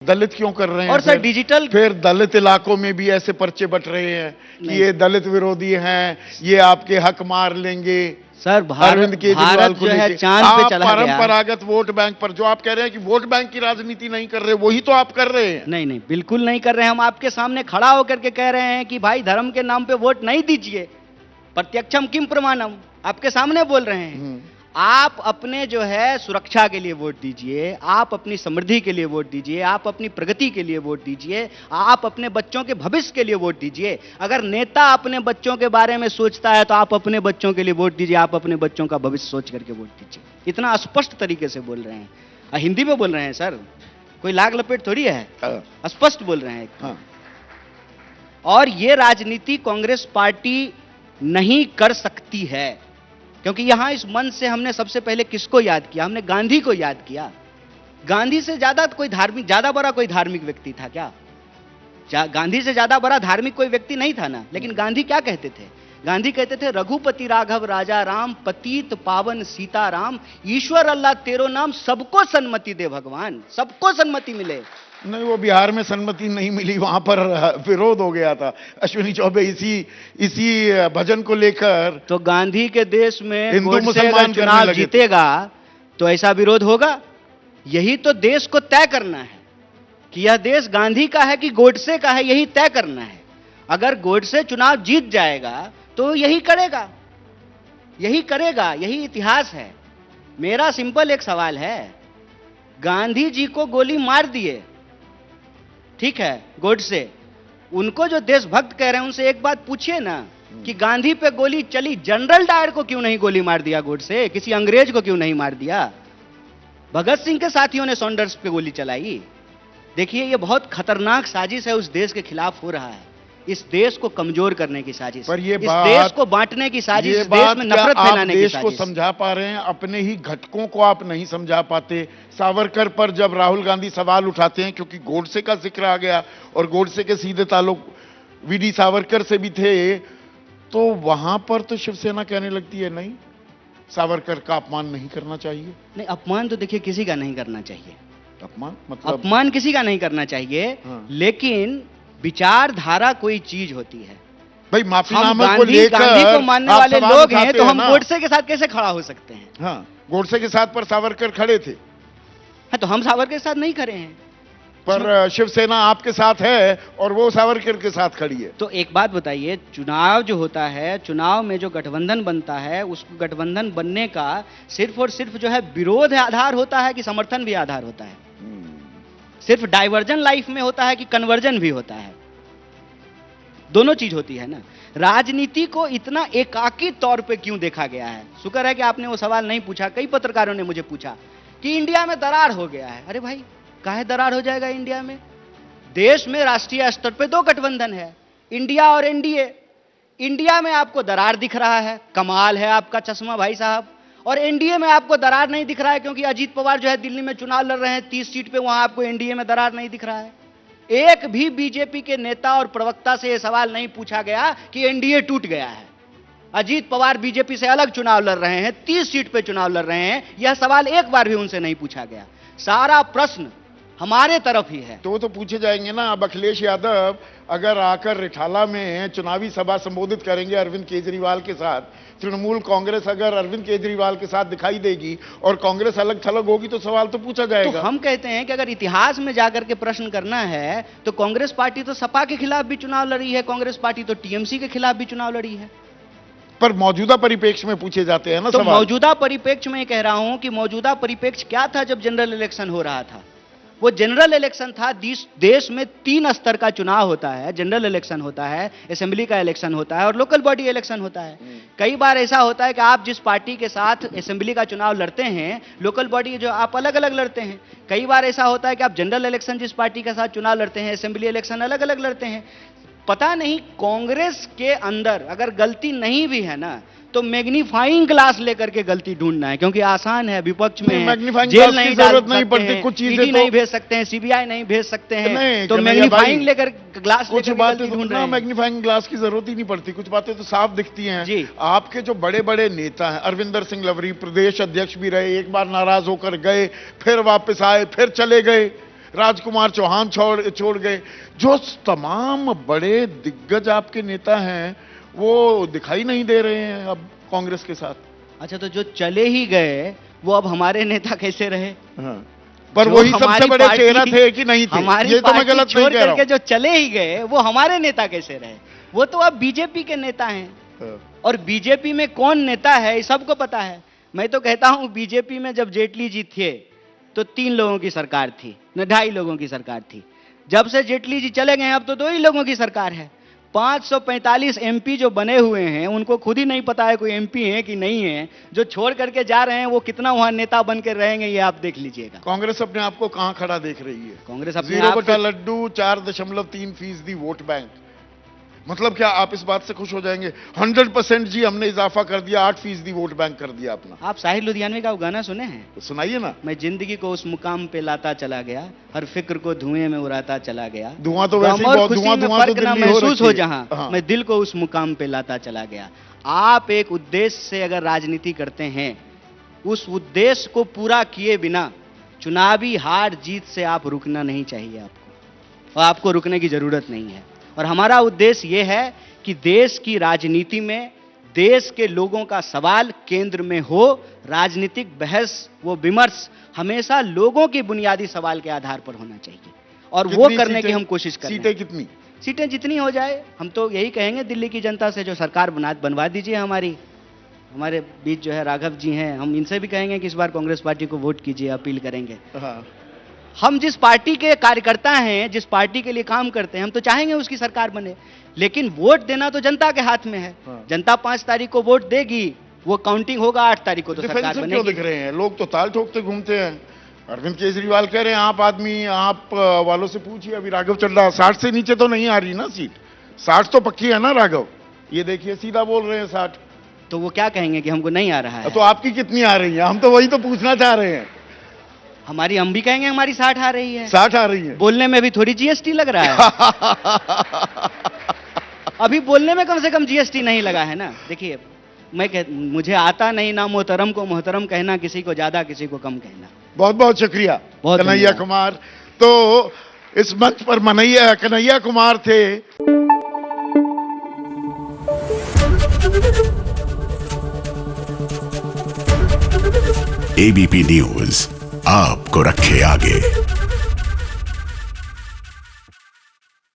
दलित क्यों कर रहे हैं? और सर डिजिटल फिर दलित इलाकों में भी ऐसे पर्चे बट रहे हैं कि ये दलित विरोधी हैं, ये आपके हक मार लेंगे। सर अरविंद केजरीवाल को जो है लेके चांद पे चला गया। परंपरागत वोट बैंक पर जो आप कह रहे हैं कि वोट बैंक की राजनीति नहीं कर रहे, वही तो आप कर रहे हैं। नहीं नहीं, बिल्कुल नहीं कर रहे हैं। हम आपके सामने खड़ा होकर के कह रहे हैं कि भाई धर्म के नाम पे वोट नहीं दीजिए। प्रत्यक्षम किम प्रमाणम, आपके सामने बोल रहे हैं। आप अपने जो है सुरक्षा के लिए वोट दीजिए, आप अपनी समृद्धि के लिए वोट दीजिए, आप अपनी प्रगति के लिए वोट दीजिए, आप अपने बच्चों के भविष्य के लिए वोट दीजिए। अगर नेता अपने बच्चों के बारे में सोचता है तो आप अपने बच्चों के लिए वोट दीजिए, आप अपने बच्चों का भविष्य सोच करके वोट दीजिए। इतना स्पष्ट तरीके से बोल रहे हैं, हिंदी में बोल रहे हैं सर, कोई लाग लपेट थोड़ी है, स्पष्ट बोल रहे हैं। और ये राजनीति कांग्रेस पार्टी नहीं कर सकती है, क्योंकि यहां इस मंच से हमने सबसे पहले किसको याद किया? हमने गांधी को याद किया। गांधी से ज्यादा कोई धार्मिक, ज्यादा बड़ा कोई धार्मिक व्यक्ति था क्या? गांधी से ज्यादा बड़ा धार्मिक कोई व्यक्ति नहीं था ना। लेकिन गांधी क्या कहते थे? गांधी कहते थे रघुपति राघव राजा राम, पतित पावन सीता राम, ईश्वर अल्लाह तेरो नाम, सबको सन्मति दे भगवान, सबको सन्मति मिले। नहीं, वो बिहार में सन्मति नहीं मिली, वहां पर विरोध हो गया था अश्विनी चौबे इसी भजन को लेकर। तो गांधी के देश में हिंदू मुसलमान चुनाव जीतेगा तो ऐसा विरोध होगा? यही तो देश को तय करना है कि यह देश गांधी का है कि गोडसे का है, यही तय करना है। अगर गोडसे चुनाव जीत जाएगा तो यही करेगा, यही करेगा, यही इतिहास है। मेरा सिंपल एक सवाल है, गांधी जी को गोली मार दिए, ठीक है, गोडसे, उनको जो देशभक्त कह रहे हैं उनसे एक बात पूछिए ना कि गांधी पे गोली चली, जनरल डायर को क्यों नहीं गोली मार दिया गोडसे? किसी अंग्रेज को क्यों नहीं मार दिया? भगत सिंह के साथियों ने सॉन्डर्स पे गोली चलाई। देखिए ये बहुत खतरनाक साजिश है उस देश के खिलाफ हो रहा है, इस देश को कमजोर करने की साजिश, पर ये इस देश को बांटने की साजिश, इस देश में नफरत फैलाने की साजिश। देश को समझा पा रहे हैं, अपने ही घटकों को आप नहीं समझा पाते। सावरकर पर जब राहुल गांधी सवाल उठाते हैं, क्योंकि गोडसे का जिक्र आ गया और गोडसे के सीधे ताल्लुक वीडी सावरकर से भी थे, तो वहां पर तो शिवसेना कहने लगती है नहीं, सावरकर का अपमान नहीं करना चाहिए। नहीं, अपमान तो देखिए किसी का नहीं करना चाहिए, अपमान मतलब अपमान किसी का नहीं करना चाहिए। लेकिन विचारधारा कोई चीज होती है भाई। माफीनामे को लेकर गांधी को मानने वाले लोग हैं तो हम गोडसे के साथ कैसे खड़ा हो सकते हैं? हाँ, गोडसे के साथ पर सावरकर खड़े थे। हाँ, तो हम सावरकर के साथ नहीं खड़े हैं, पर शिवसेना आपके साथ है और वो सावरकर के साथ खड़ी है। तो एक बात बताइए, चुनाव जो होता है, चुनाव में जो गठबंधन बनता है, उस गठबंधन बनने का सिर्फ और सिर्फ जो है विरोध आधार होता है कि समर्थन भी आधार होता है? सिर्फ डाइवर्जन लाइफ में होता है कि कन्वर्जन भी होता है? दोनों चीज होती है ना। राजनीति को इतना एकाकी तौर पे क्यों देखा गया है? शुक्र है कि आपने वो सवाल नहीं पूछा। कई पत्रकारों ने मुझे पूछा कि इंडिया में दरार हो गया है। अरे भाई, काहे दरार हो जाएगा इंडिया में? देश में राष्ट्रीय स्तर पे दो गठबंधन है, इंडिया और एनडीए। इंडिया में आपको दरार दिख रहा है, कमाल है आपका चश्मा भाई साहब। और एनडीए में आपको दरार नहीं दिख रहा है, क्योंकि अजीत पवार जो है दिल्ली में चुनाव लड़ रहे हैं 30 सीट पे, वहां आपको एनडीए में दरार नहीं दिख रहा है। एक भी बीजेपी के नेता और प्रवक्ता से यह सवाल नहीं पूछा गया कि एनडीए टूट गया है। अजीत पवार बीजेपी से अलग चुनाव लड़ रहे हैं, 30 सीट पे चुनाव लड़ रहे हैं, यह सवाल एक बार भी उनसे नहीं पूछा गया। सारा प्रश्न हमारे तरफ ही है। तो वो तो पूछे जाएंगे ना। अब अखिलेश यादव अगर आकर रिठाला में चुनावी सभा संबोधित करेंगे अरविंद केजरीवाल के साथ, तृणमूल कांग्रेस अगर अरविंद केजरीवाल के साथ दिखाई देगी और कांग्रेस अलग थलग होगी, तो सवाल तो पूछा जाएगा। तो हम कहते हैं कि अगर इतिहास में जाकर के प्रश्न करना है तो कांग्रेस पार्टी तो सपा के खिलाफ भी चुनाव लड़ी है, कांग्रेस पार्टी तो टीएमसी के खिलाफ भी चुनाव लड़ी है। पर मौजूदा परिप्रेक्ष्य में पूछे जाते हैं ना तो सवाल। मौजूदा परिप्रेक्ष्य में कह रहा हूं कि मौजूदा परिप्रेक्ष्य क्या था जब जनरल इलेक्शन हो रहा था? वो जनरल इलेक्शन था। देश में 3 स्तर का चुनाव होता है, जनरल इलेक्शन होता है, असेंबली का इलेक्शन होता है और लोकल बॉडी इलेक्शन होता है। कई बार ऐसा होता है कि आप जिस पार्टी के साथ असेंबली का चुनाव लड़ते हैं, लोकल बॉडी जो आप अलग अलग लड़ते हैं। कई बार ऐसा होता है कि आप जनरल इलेक्शन जिस पार्टी के साथ चुनाव लड़ते हैं, असेंबली इलेक्शन अलग अलग लड़ते हैं। पता नहीं कांग्रेस के अंदर अगर गलती नहीं भी है ना, तो मैग्नीफाइंग ग्लास लेकर के गलती ढूंढना है, क्योंकि आसान है, विपक्ष में जेल नहीं जरूरत नहीं पड़ती, कुछ चीजें तो नहीं भेज सकते हैं, सीबीआई नहीं भेज सकते हैं, तो मैग्नीफाइंग लेकर ग्लास कुछ बातें ढूंढ रहे हैं। मैग्नीफाइंग ग्लास की जरूरत ही नहीं पड़ती, कुछ बातें तो साफ दिखती हैं जी। आपके जो बड़े बड़े नेता हैं, अरविंदर सिंह लवरी प्रदेश अध्यक्ष भी रहे, एक बार नाराज होकर गए, फिर वापस आए, फिर चले गए। राजकुमार चौहान छोड़ गए। जो तमाम बड़े दिग्गज आपके नेता हैं वो दिखाई नहीं दे रहे हैं अब कांग्रेस के साथ। अच्छा, तो जो चले ही गए वो अब हमारे नेता कैसे रहे? हाँ। पर जो वही सबसे हमारी बड़े पार्टी- चेहरा थे कि नहीं थे? हमारी ये तो मैं पार्टी गलत नहीं छोड़ कह रहा करके जो चले ही गए वो हमारे नेता कैसे रहे? वो तो अब बीजेपी के नेता हैं। हूं। और बीजेपी में कौन नेता है ये सबको पता है। मैं तो कहता हूं बीजेपी में जब जेटली जी थे तो 3 लोगों की सरकार थी, न 2.5 लोगों की सरकार थी। जब से जेटली जी चले गए अब तो 2 ही लोगों की सरकार है। 545 एमपी जो बने हुए हैं उनको खुद ही नहीं पता है कोई एमपी है कि नहीं है। जो छोड़ करके जा रहे हैं वो कितना वहां नेता बन के रहेंगे ये आप देख लीजिएगा। कांग्रेस अपने आप को कहां खड़ा देख रही है? कांग्रेस अपने 0 आप बटा को- लड्डू 4.3% वोट बैंक। मतलब क्या आप इस बात से खुश हो जाएंगे? 100% जी हमने इजाफा कर दिया, 8% वोट बैंक कर दिया अपना। आप साहिर लुधियानवी का वो गाना सुने हैं? तो सुनाइए ना। मैं जिंदगी को उस मुकाम पे लाता चला गया, हर फिक्र को धुएं में उड़ाता चला गया। धुआं तो वैसे ही गम और बहुत खुशी धुआं में धुआं तो फर्क ना दिल्ली हो महसूस रखी हो है। जहां, हाँ। मैं दिल को उस मुकाम पे लाता चला गया। आप एक उद्देश्य से अगर राजनीति करते हैं, उस उद्देश्य को पूरा किए बिना चुनावी हार जीत से आप रुकना नहीं चाहिए आपको, और आपको रुकने की जरूरत नहीं है। और हमारा उद्देश्य यह है कि देश की राजनीति में देश के लोगों का सवाल केंद्र में हो। राजनीतिक बहस वो विमर्श हमेशा लोगों की बुनियादी सवाल के आधार पर होना चाहिए, और वो कितनी करने की सीटें- हम कोशिश कर रहे हैं। सीटें कितनी? सीटें जितनी हो जाए हम तो यही कहेंगे दिल्ली की जनता से, जो सरकार बनवा दीजिए हमारी। हमारे बीच जो है राघव जी हैं, हम इनसे भी कहेंगे कि इस बार कांग्रेस पार्टी को वोट कीजिए, अपील करेंगे। हाँ। हम जिस पार्टी के कार्यकर्ता हैं, जिस पार्टी के लिए काम करते हैं, हम तो चाहेंगे उसकी सरकार बने, लेकिन वोट देना तो जनता के हाथ में है। हाँ। जनता 5 तारीख को वोट देगी, वो काउंटिंग होगा 8 तारीख को तो सरकार डिफेंसिव क्यों बनेगी। दिख रहे हैं? लोग तो ताल ठोकते घूमते हैं। अरविंद केजरीवाल कह रहे हैं आप वालों से पूछिए, अभी राघव चल रहा 60 से नीचे तो नहीं आ रही ना सीट। 60 तो पक्की है ना राघव? ये देखिए सीधा बोल रहे हैं 60। तो वो क्या कहेंगे कि हमको नहीं आ रहा है? तो आपकी कितनी आ रही है? हम तो वही तो पूछना चाह रहे हैं। हम भी कहेंगे हमारी 60 आ रही है। 60 आ रही है। बोलने में भी थोड़ी जीएसटी लग रहा है। अभी बोलने में कम से कम जीएसटी नहीं लगा है ना। देखिए मुझे आता नहीं ना मोहतरम को मोहतरम कहना, किसी को ज्यादा किसी को कम कहना। बहुत बहुत शुक्रिया बहुत कन्हैया धन्यवाद। कुमार। तो इस मंच पर कन्हैया कुमार थे। एबीपी न्यूज आपको रखे आगे।